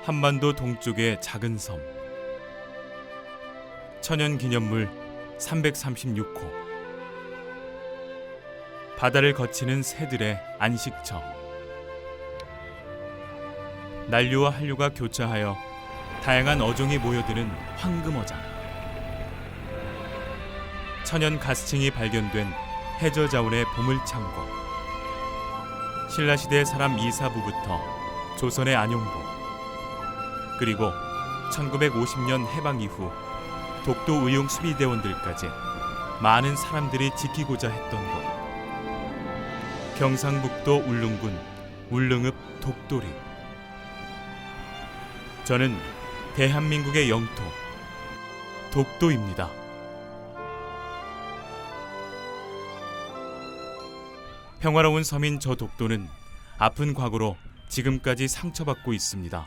한반도 동쪽의 작은 섬. 천연기념물 336호. 바다를 거치는 새들의 안식처. 난류와 한류가 교차하여 다양한 어종이 모여드는 황금어장. 천연 가스층이 발견된 해저자원의 보물창고. 신라시대 사람 이사부부터 조선의 안용보, 그리고 1950년 해방 이후 독도 의용 수비대원들까지 많은 사람들이 지키고자 했던 곳. 경상북도 울릉군 울릉읍 독도리. 저는 대한민국의 영토 독도입니다. 평화로운 섬인 저 독도는 아픈 과거로 지금까지 상처받고 있습니다.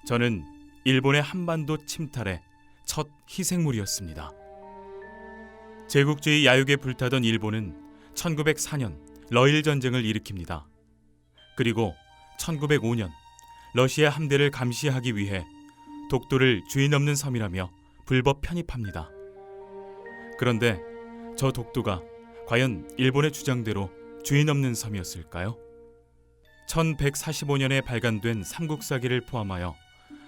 저는 일본의 한반도 침탈의 첫 희생물이었습니다. 제국주의 야욕에 불타던 일본은 1904년 러일 전쟁을 일으킵니다. 그리고 1905년 러시아 함대를 감시하기 위해 독도를 주인 없는 섬이라며 불법 편입합니다. 그런데 저 독도가 과연 일본의 주장대로 주인 없는 섬이었을까요? 1145년에 발간된 삼국사기를 포함하여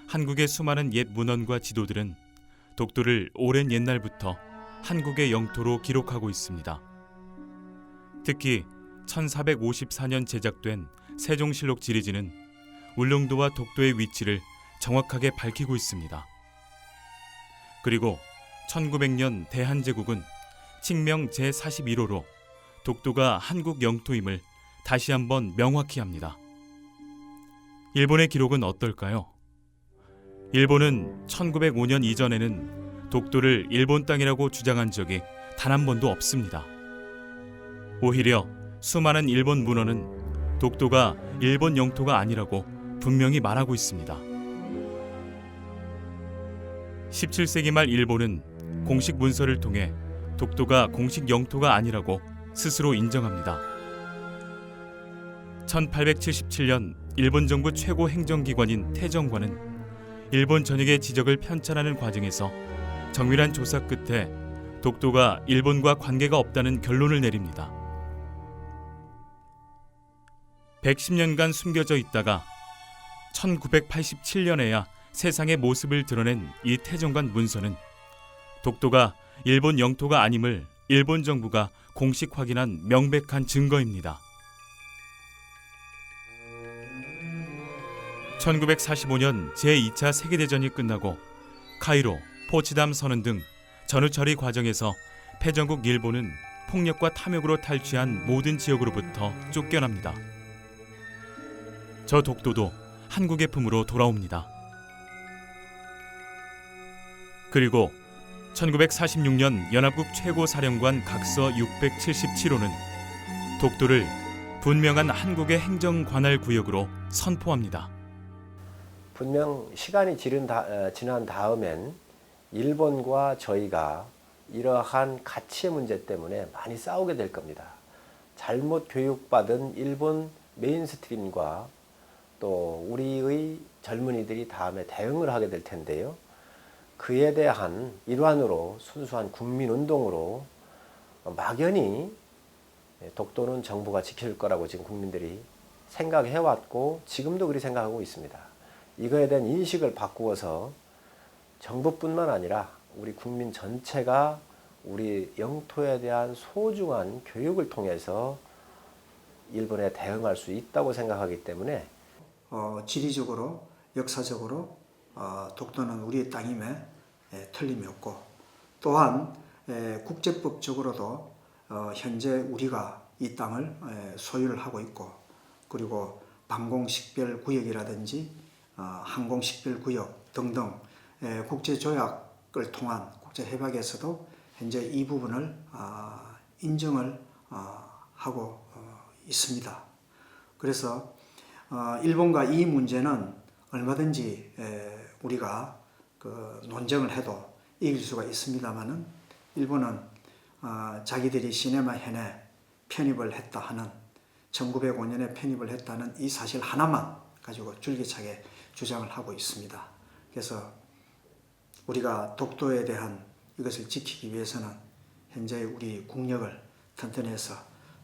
한국의 수많은 옛 문헌과 지도들은 독도를 오랜 옛날부터 한국의 영토로 기록하고 있습니다. 특히 1454년 제작된 세종실록 지리지는 울릉도와 독도의 위치를 정확하게 밝히고 있습니다. 그리고 1900년 대한제국은 칙명 제41호로 독도가 한국 영토임을 다시 한번 명확히 합니다. 일본의 기록은 어떨까요? 일본은 1905년 이전에는 독도를 일본 땅이라고 주장한 적이 단 한 번도 없습니다. 오히려 수많은 일본 문헌은 독도가 일본 영토가 아니라고 분명히 말하고 있습니다. 17세기 말 일본은 공식 문서를 통해 독도가 공식 영토가 아니라고 스스로 인정합니다. 1877년 일본 정부 최고 행정기관인 태정관은 일본 전역의 지적을 편찬하는 과정에서 정밀한 조사 끝에 독도가 일본과 관계가 없다는 결론을 내립니다. 110년간 숨겨져 있다가 1987년에야 세상의 모습을 드러낸 이 태정관 문서는 독도가 일본 영토가 아님을 일본 정부가 공식 확인한 명백한 증거입니다. 1945년 제2차 세계대전이 끝나고 카이로, 포츠담 선언 등 전후 처리 과정에서 패전국 일본은 폭력과 탐욕으로 탈취한 모든 지역으로부터 쫓겨납니다. 저 독도도 한국의 품으로 돌아옵니다. 그리고 1946년 연합국 최고사령관 각서 677호는 독도를 분명한 한국의 행정관할 구역으로 선포합니다. 분명 시간이 지난 다음엔 일본과 저희가 이러한 가치의 문제 때문에 많이 싸우게 될 겁니다. 잘못 교육받은 일본 메인스트림과 또 우리의 젊은이들이 다음에 대응을 하게 될 텐데요. 그에 대한 일환으로 순수한 국민운동으로 막연히 독도는 정부가 지킬 거라고 지금 국민들이 생각해왔고 지금도 그렇게 생각하고 있습니다. 이거에 대한 인식을 바꾸어서 정부뿐만 아니라 우리 국민 전체가 우리 영토에 대한 소중한 교육을 통해서 일본에 대응할 수 있다고 생각하기 때문에 지리적으로 역사적으로 독도는 우리의 땅임에 틀림이 없고 또한 국제법적으로도 현재 우리가 이 땅을 소유를 하고 있고 그리고 방공식별구역이라든지 항공식별구역 등등 국제조약을 통한 국제협약에서도 현재 이 부분을 인정을 하고 있습니다. 그래서 일본과 이 문제는 얼마든지 우리가 논쟁을 해도 이길 수가 있습니다만은 일본은 자기들이 시네마현에 편입을 했다 하는 1905년에 편입을 했다는 이 사실 하나만 가지고 줄기차게 주장을 하고 있습니다. 그래서 우리가 독도에 대한 이것을 지키기 위해서는 현재 우리 국력을 튼튼해서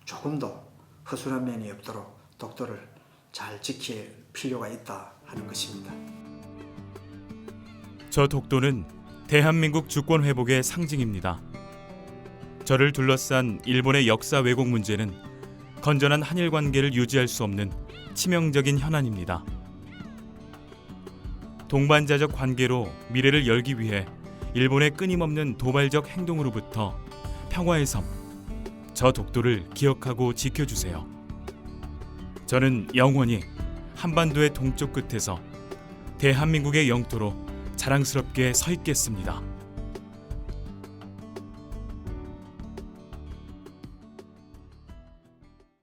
조금 더 허술한 면이 없도록 독도를 잘 지킬 필요가 있다 하는 것입니다. 저 독도는 대한민국 주권 회복의 상징입니다. 저를 둘러싼 일본의 역사 왜곡 문제는 건전한 한일 관계를 유지할 수 없는 치명적인 현안입니다. 동반자적 관계로 미래를 열기 위해 일본의 끊임없는 도발적 행동으로부터 평화의 섬, 저 독도를 기억하고 지켜주세요. 저는 영원히 한반도의 동쪽 끝에서 대한민국의 영토로 자랑스럽게 서 있겠습니다.